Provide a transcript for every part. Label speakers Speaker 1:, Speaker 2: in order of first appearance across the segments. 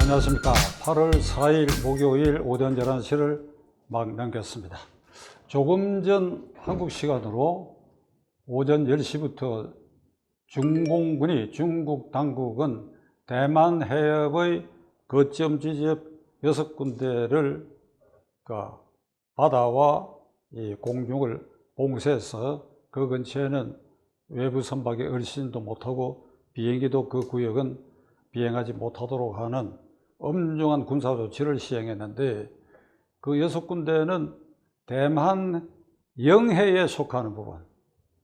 Speaker 1: 안녕하십니까. 8월 4일 목요일 오전 11시를 막 넘겼습니다. 조금 전 한국 시간으로 오전 10시부터 중국 당국은 대만 해협의 거점 지역 6군데를 바다와 공중을 봉쇄해서 그 근처에는 외부 선박이 얼씬도 못하고 비행기도 그 구역은 비행하지 못하도록 하는 엄중한 군사 조치를 시행했는데, 그 6군데는 대만 영해에 속하는 부분,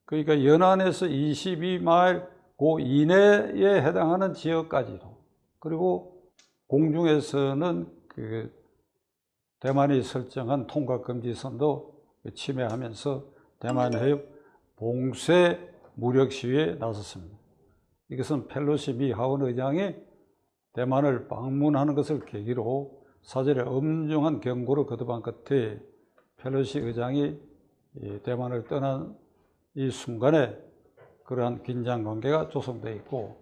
Speaker 1: 그러니까 연안에서 22마일 그 이내에 해당하는 지역까지도, 그리고 공중에서는 그 대만이 설정한 통과금지선도 침해하면서 대만 해협 봉쇄 무력 시위에 나섰습니다. 이것은 펠로시 미 하원 의장이 대만을 방문하는 것을 계기로 사전에 엄중한 경고를 거듭한 끝에 펠로시 의장이 대만을 떠난 이 순간에 그러한 긴장 관계가 조성되어 있고,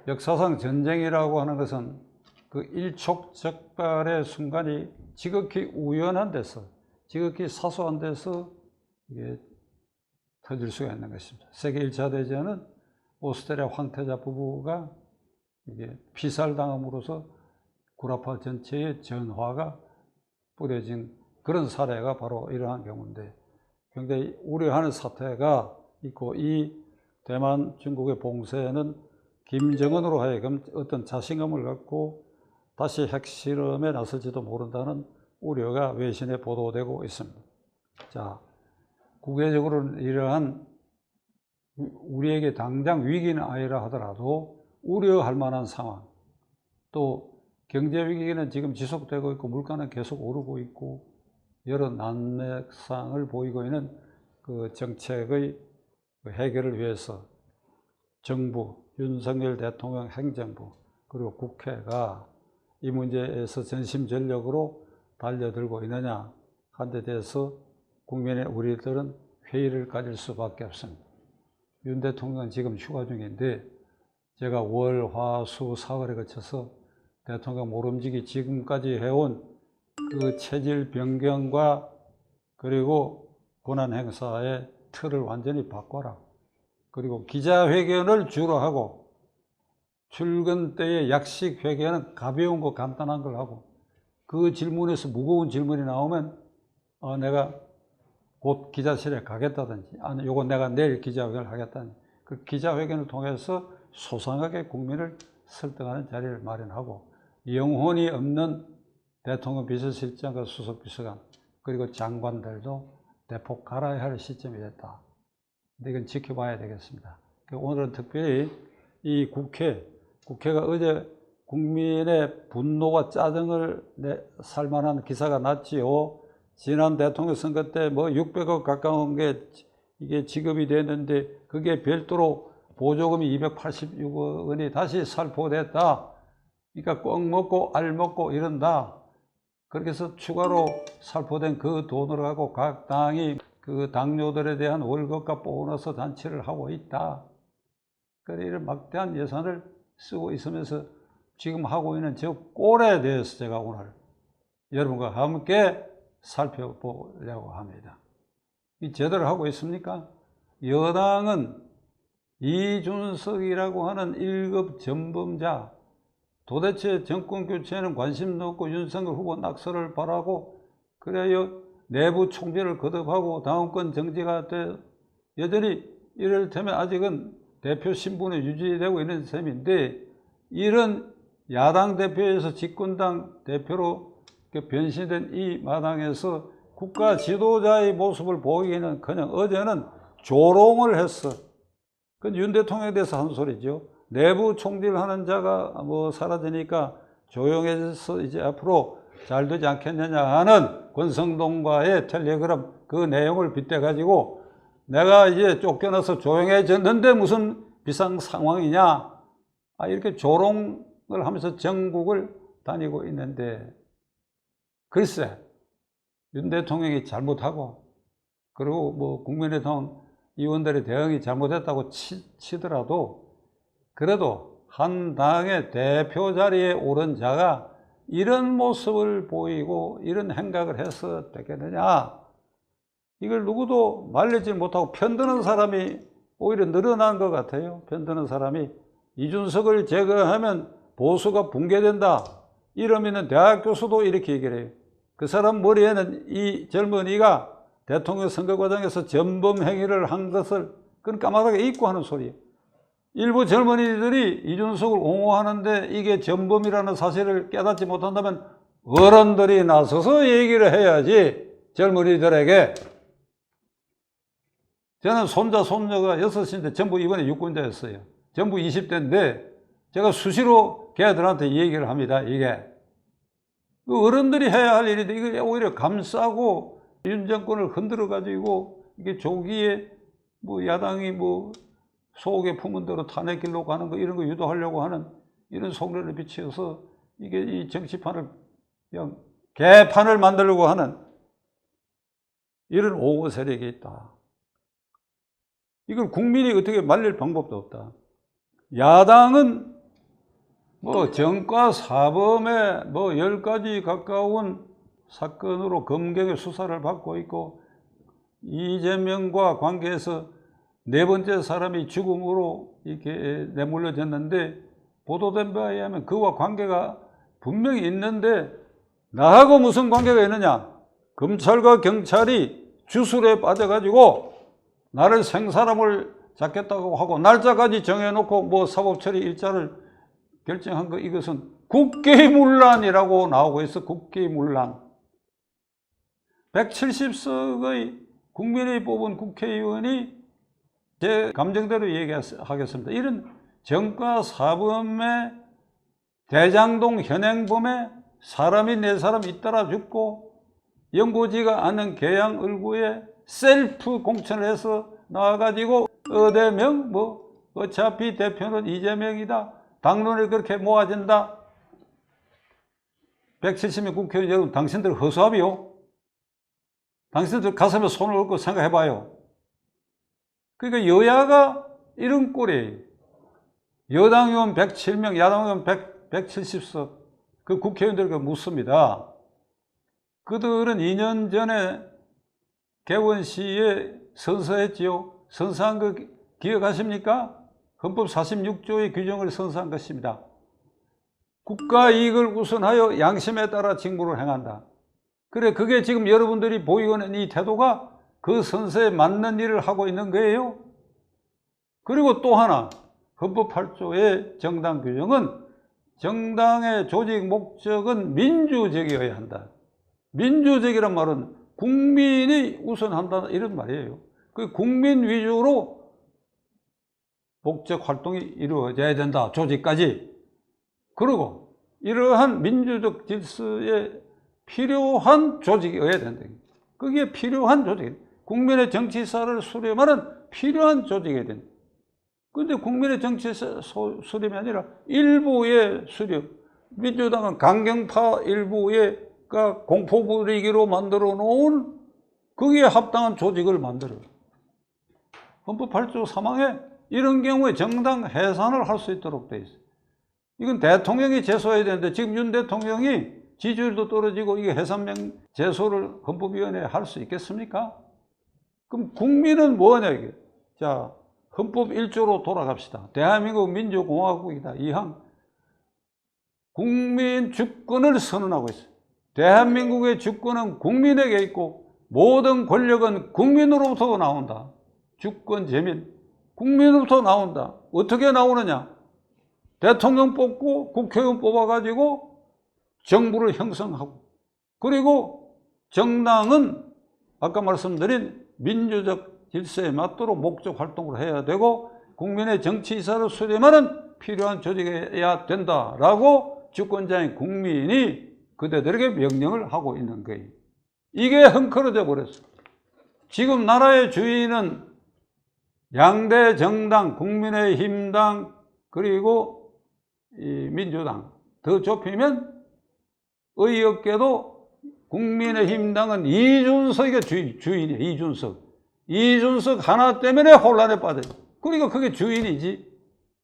Speaker 1: 역사상 전쟁이라고 하는 것은 그 일촉즉발의 순간이 지극히 우연한 데서, 지극히 사소한 데서 이게 터질 수가 있는 것입니다. 세계 1차 대전은 오스트리아 황태자 부부가 이게 피살당함으로써 구라파 전체의 전화가 뿌려진 그런 사례가 바로 이러한 경우인데, 굉장히 우려하는 사태가 있고, 이 대만 중국의 봉쇄는 김정은으로 하여금 어떤 자신감을 갖고 다시 핵실험에 나설지도 모른다는 우려가 외신에 보도되고 있습니다. 자, 국외적으로는 이러한 우리에게 당장 위기는 아니라 하더라도 우려할 만한 상황, 또 경제 위기는 지금 지속되고 있고 물가는 계속 오르고 있고 여러 난맥상을 보이고 있는 그 정책의 해결을 위해서 정부, 윤석열 대통령 행정부, 그리고 국회가 이 문제에서 전심전력으로 달려들고 있느냐 한 데 대해서 국민의 우리들은 회의를 가질 수밖에 없습니다. 윤 대통령은 지금 휴가 중인데, 제가 월, 화, 수, 사월에 거쳐서 대통령 모름지기 지금까지 해온 그 체질 변경과 그리고 권한 행사의 틀을 완전히 바꿔라. 그리고 기자회견을 주로 하고 출근 때의 약식 회견은 가벼운 거 간단한 걸 하고, 그 질문에서 무거운 질문이 나오면 내가 곧 기자실에 가겠다든지, 아니 요거 내가 내일 기자회견을 하겠다든지, 그 기자회견을 통해서 소상하게 국민을 설득하는 자리를 마련하고, 영혼이 없는 대통령 비서실장과 수석비서관 그리고 장관들도 대폭 갈아야 할 시점이 됐다. 근데 이건 지켜봐야 되겠습니다. 오늘은 특별히 이 국회가 어제 국민의 분노와 짜증을 살만한 기사가 났지요. 지난 대통령 선거 때 뭐 600억 가까운 게 이게 지급이 됐는데, 그게 별도로 보조금이 286억 원이 다시 살포됐다. 그러니까 꼭 먹고 알 먹고 이런다. 그렇게 해서 추가로 살포된 그 돈으로 가고 각 당이 그 당뇨들에 대한 월급과 보너스 잔치를 하고 있다. 그래, 이런 막대한 예산을 쓰고 있으면서 지금 하고 있는 저 꼴에 대해서 제가 오늘 여러분과 함께 살펴보려고 합니다. 이 제대로 하고 있습니까? 여당은 이준석이라고 하는 1급 전범자, 도대체 정권 교체에는 관심도 없고 윤석열 후보 낙선을 바라고, 그래야 내부 총질을 거듭하고 다음권 정지가 돼 여전히 이를테면 아직은 대표 신분이 유지되고 있는 셈인데, 이런 야당 대표에서 집권당 대표로 변신된 이 마당에서 국가 지도자의 모습을 보이기는커녕 어제는 조롱을 했어. 그건 윤 대통령에 대해서 한 소리죠. 내부 총질하는 자가 뭐 사라지니까 조용해져서 이제 앞으로 잘 되지 않겠느냐 하는 권성동과의 텔레그램 그 내용을 빗대가지고 내가 이제 쫓겨나서 조용해졌는데 무슨 비상 상황이냐, 이렇게 조롱을 하면서 전국을 다니고 있는데, 글쎄 윤 대통령이 잘못하고 그리고 뭐 국민의당 의원들의 대응이 잘못했다고 치더라도 그래도 한 당의 대표 자리에 오른 자가 이런 모습을 보이고 이런 행각을 해서 되겠느냐. 이걸 누구도 말리지 못하고 편드는 사람이 오히려 늘어난 것 같아요. 편드는 사람이 이준석을 제거하면 보수가 붕괴된다. 이러면 대학 교수도 이렇게 얘기를 해요. 그 사람 머리에는 이 젊은이가 대통령 선거 과정에서 전범 행위를 한 것을 그건 까마득하게 잊고 하는 소리예요. 일부 젊은이들이 이준석을 옹호하는데 이게 전범이라는 사실을 깨닫지 못한다면 어른들이 나서서 얘기를 해야지. 젊은이들에게. 저는 손자 손녀가 6인데 전부 이번에 유권자였어요. 전부 20대인데 제가 수시로 걔들한테 얘기를 합니다. 이게 어른들이 해야 할 일인데 이게 오히려 감싸고 윤 정권을 흔들어 가지고 이게 조기에 뭐 야당이 뭐 속에 품은 대로 탄핵 길로 가는 거 이런 거 유도하려고 하는 이런 속내를 비치어서 이게 이 정치판을 그냥 개판을 만들려고 하는 이런 오고 세력이 있다. 이걸 국민이 어떻게 말릴 방법도 없다. 야당은 뭐 정과 사범에 뭐 10가지 가까운 사건으로 검경의 수사를 받고 있고 이재명과 관계해서 네 번째 사람이 죽음으로 이렇게 내몰려졌는데 보도된 바에 의하면 그와 관계가 분명히 있는데 나하고 무슨 관계가 있느냐. 검찰과 경찰이 주술에 빠져가지고 나를 생사람을 잡겠다고 하고 날짜까지 정해놓고 뭐 사법처리 일자를 결정한 거 이것은 국계문란이라고 나오고 있어. 국계문란. 170석의 국민이 뽑은 국회의원이 제 감정대로 얘기하겠습니다. 이런 정과 사범의 대장동 현행범에 사람이 네 사람 잇따라 죽고 연고지가 않은 계양을구에 셀프 공천을 해서 나와가지고 어대명 뭐 어차피 대표는 이재명이다. 당론을 그렇게 모아진다. 170명 국회의원 여러분 당신들 허수아비요. 당신들 가슴에 손을 얹고 생각해봐요. 그러니까 여야가 이런 꼴이에요. 여당 의원 107명, 야당 의원 170석 그 국회의원들에게 묻습니다. 그들은 2년 전에 개원시에 선서했지요. 선서한 거 기억하십니까? 헌법 46조의 규정을 선서한 것입니다. 국가 이익을 우선하여 양심에 따라 직무를 행한다. 그래, 그게 지금 여러분들이 보이고 있는 이 태도가 그 선서에 맞는 일을 하고 있는 거예요. 그리고 또 하나, 헌법 8조의 정당 규정은 정당의 조직 목적은 민주적이어야 한다. 민주적이란 말은 국민이 우선한다 이런 말이에요. 그 국민 위주로 목적 활동이 이루어져야 된다. 조직까지. 그리고 이러한 민주적 질서에 필요한 조직이어야 된다. 그게 필요한 조직. 국민의 정치사를 수렴하는 필요한 조직이어야 된다. 그런데 국민의 정치사 수렴이 아니라 일부의 수렴. 민주당은 강경파 일부의 공포 부리기로 만들어 놓은 거기에 합당한 조직을 만들어요. 헌법 8조 3항에 이런 경우에 정당 해산을 할 수 있도록 돼 있어요. 이건 대통령이 제소해야 되는데 지금 윤 대통령이 지지율도 떨어지고 이게 해산명 제소를 헌법위원회에 할 수 있겠습니까? 그럼 국민은 뭐냐 이게. 자, 헌법 1조로 돌아갑시다. 대한민국 민주공화국이다. 2항. 국민 주권을 선언하고 있어요. 대한민국의 주권은 국민에게 있고 모든 권력은 국민으로부터 나온다. 주권 재민. 국민으로부터 나온다. 어떻게 나오느냐? 대통령 뽑고 국회의원 뽑아가지고 정부를 형성하고 그리고 정당은 아까 말씀드린 민주적 질서에 맞도록 목적 활동을 해야 되고 국민의 정치 이사를 수렴하는 필요한 조직이어야 된다라고 주권자인 국민이 그대들에게 명령을 하고 있는 거예요. 이게 헝클어져 버렸어요. 지금 나라의 주인은 양대 정당, 국민의힘당 그리고 이 민주당. 더 좁히면 어이없게도 국민의힘당은 이준석이 주인이에요. 이준석 하나 때문에 혼란에 빠져요. 그러니까 그게 주인이지.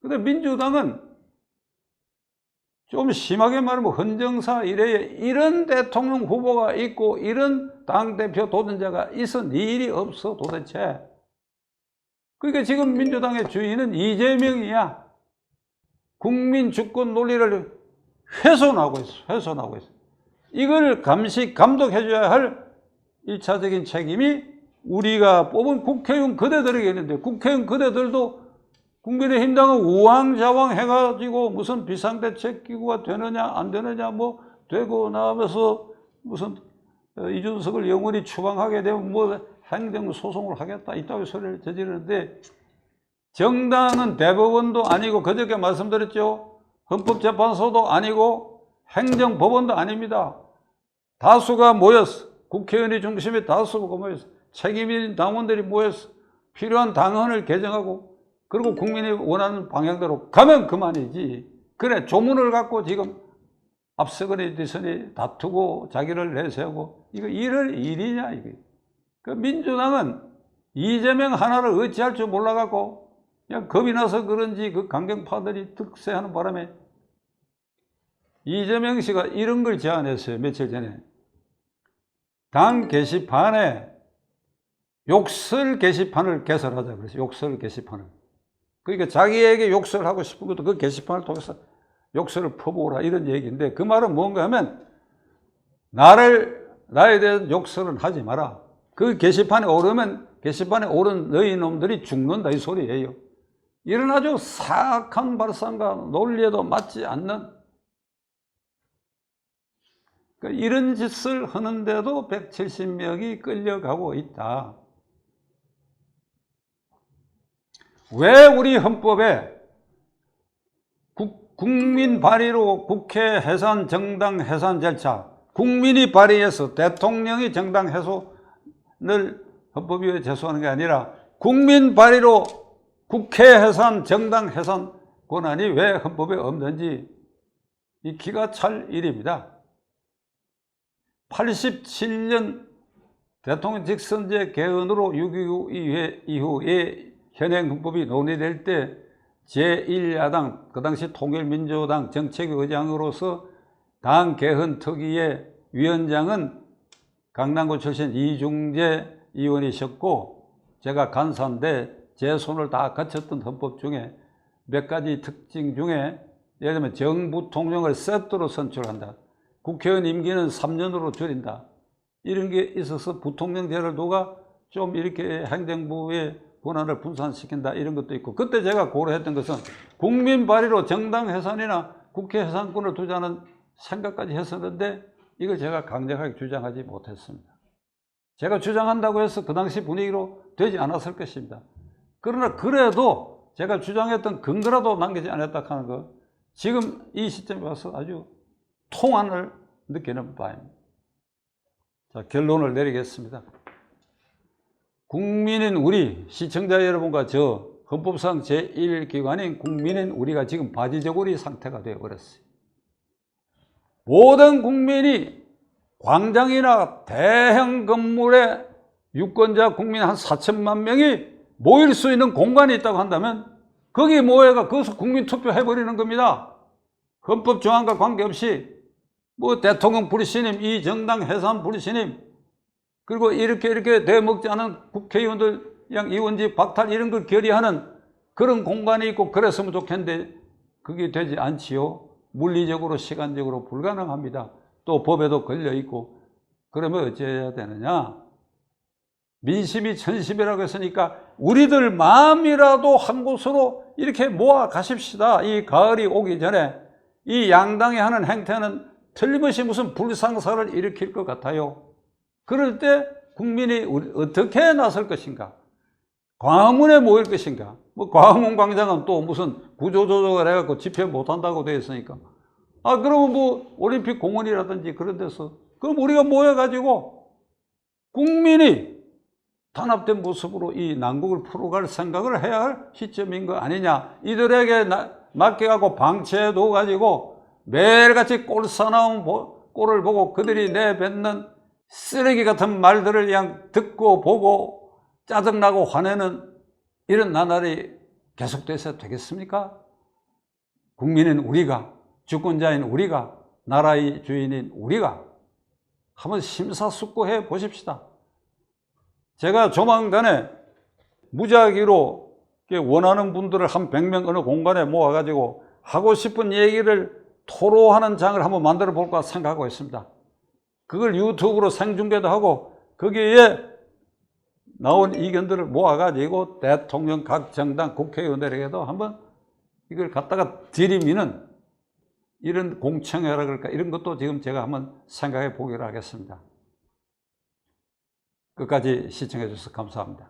Speaker 1: 근데 민주당은 좀 심하게 말하면 헌정사 이래에 이런 대통령 후보가 있고 이런 당대표 도전자가 있은 일이 없어 도대체. 그러니까 지금 민주당의 주인은 이재명이야. 국민 주권 논리를 훼손하고 있어. 이걸 감독해줘야 할 1차적인 책임이 우리가 뽑은 국회의원 그대들에게 있는데, 국회의원 그대들도 국민의힘당은 우왕좌왕 해가지고 무슨 비상대책기구가 되느냐 안 되느냐 뭐 되고 나면서 무슨 이준석을 영원히 추방하게 되면 뭐 행정소송을 하겠다 이따위 소리를 저지르는데, 정당은 대법원도 아니고 그저께 말씀드렸죠. 헌법재판소도 아니고 행정법원도 아닙니다. 다수가 모였어. 국회의원이 중심에 다수가 모였어. 책임있는 당원들이 모였어. 필요한 당헌을 개정하고 그리고 국민이 원하는 방향대로 가면 그만이지. 그래 조문을 갖고 지금 앞서거니 뒤서니 다투고 자기를 내세우고 이거 이럴 일이냐 이게. 그 민주당은 이재명 하나를 어찌할 줄 몰라갖고 그냥 겁이 나서 그런지 그 강경파들이 득세하는 바람에 이재명 씨가 이런 걸 제안했어요. 며칠 전에. 당 게시판에 욕설 게시판을 개설하자 그랬어요. 욕설 게시판을. 그러니까 자기에게 욕설을 하고 싶은 것도 그 게시판을 통해서 욕설을 퍼부으라 이런 얘기인데, 그 말은 뭔가 하면 나에 대한 욕설은 하지 마라. 그 게시판에 오르면 게시판에 오른 너희 놈들이 죽는다 이 소리예요. 이런 아주 사악한 발상과 논리에도 맞지 않는, 그러니까 이런 짓을 하는데도 170명이 끌려가고 있다. 왜 우리 헌법에 국민 발의로 국회 해산, 정당 해산 절차, 국민이 발의해서 대통령이 정당 해산을 헌법위에 제소하는 게 아니라 국민 발의로 국회 해산, 정당 해산 권한이 왜 헌법에 없는지 이 기가 찰 일입니다. 87년 대통령 직선제 개헌으로 6.25 이후에 현행 헌법이 논의될 때 제1야당, 그 당시 통일민주당 정책의장으로서 당 개헌 특위의 위원장은 강남구 출신 이중재 의원이셨고, 제가 간사인데 제 손을 다 거쳤던 헌법 중에 몇 가지 특징 중에, 예를 들면 정부 통령을 세트로 선출한다, 국회의원 임기는 3년으로 줄인다, 이런 게 있어서 부통령제를 누가 좀 이렇게 행정부의 권한을 분산시킨다 이런 것도 있고, 그때 제가 고려했던 것은 국민 발의로 정당 해산이나 국회 해산권을 두자는 생각까지 했었는데 이걸 제가 강력하게 주장하지 못했습니다. 제가 주장한다고 해서 그 당시 분위기로 되지 않았을 것입니다. 그러나 그래도 제가 주장했던 근거라도 남기지 않았다 하는 거, 지금 이 시점에 와서 아주 통안을 느끼는 바입니다. 자, 결론을 내리겠습니다. 국민인 우리 시청자 여러분과 저 헌법상 제1기관인 국민인 우리가 지금 바지저고리 상태가 되어버렸어요. 모든 국민이 광장이나 대형 건물에 유권자 국민 한 4천만 명이 모일 수 있는 공간이 있다고 한다면 거기 모여가 거기서 국민투표 해버리는 겁니다. 헌법 조항과 관계없이 뭐 대통령 불신임, 이 정당 해산 불신임, 그리고 이렇게 되먹지 않은 국회의원들 그냥 의원직 박탈 이런 걸 결의하는 그런 공간이 있고 그랬으면 좋겠는데 그게 되지 않지요. 물리적으로 시간적으로 불가능합니다. 또 법에도 걸려있고. 그러면 어찌해야 되느냐, 민심이 천심이라고 했으니까 우리들 마음이라도 한 곳으로 이렇게 모아 가십시다. 이 가을이 오기 전에. 이 양당이 하는 행태는 틀림없이 무슨 불상사를 일으킬 것 같아요. 그럴 때 국민이 어떻게 나설 것인가? 광화문에 모일 것인가? 뭐 광화문 광장은 또 무슨 구조조정을 해갖고 집회 못한다고 되어 있으니까. 그러면 뭐 올림픽 공원이라든지 그런 데서, 그럼 우리가 모여가지고 국민이 단합된 모습으로 이 난국을 풀어갈 생각을 해야 할 시점인 거 아니냐. 이들에게 맡겨가고 방치해둬가지고 매일같이 꼴사나운 꼴을 보고 그들이 내뱉는 쓰레기 같은 말들을 그냥 듣고 보고 짜증나고 화내는 이런 나날이 계속돼서 되겠습니까? 국민은 우리가 주권자인 우리가, 나라의 주인인 우리가 한번 심사숙고해 보십시다. 제가 조만간에 무작위로 원하는 분들을 한 100명 어느 공간에 모아가지고 하고 싶은 얘기를 토로하는 장을 한번 만들어 볼까 생각하고 있습니다. 그걸 유튜브로 생중계도 하고 거기에 나온 의견들을 모아가지고 대통령, 각 정당, 국회의원들에게도 한번 이걸 갖다가 들이미는 이런 공청회라 그럴까, 이런 것도 지금 제가 한번 생각해 보기로 하겠습니다. 끝까지 시청해 주셔서 감사합니다.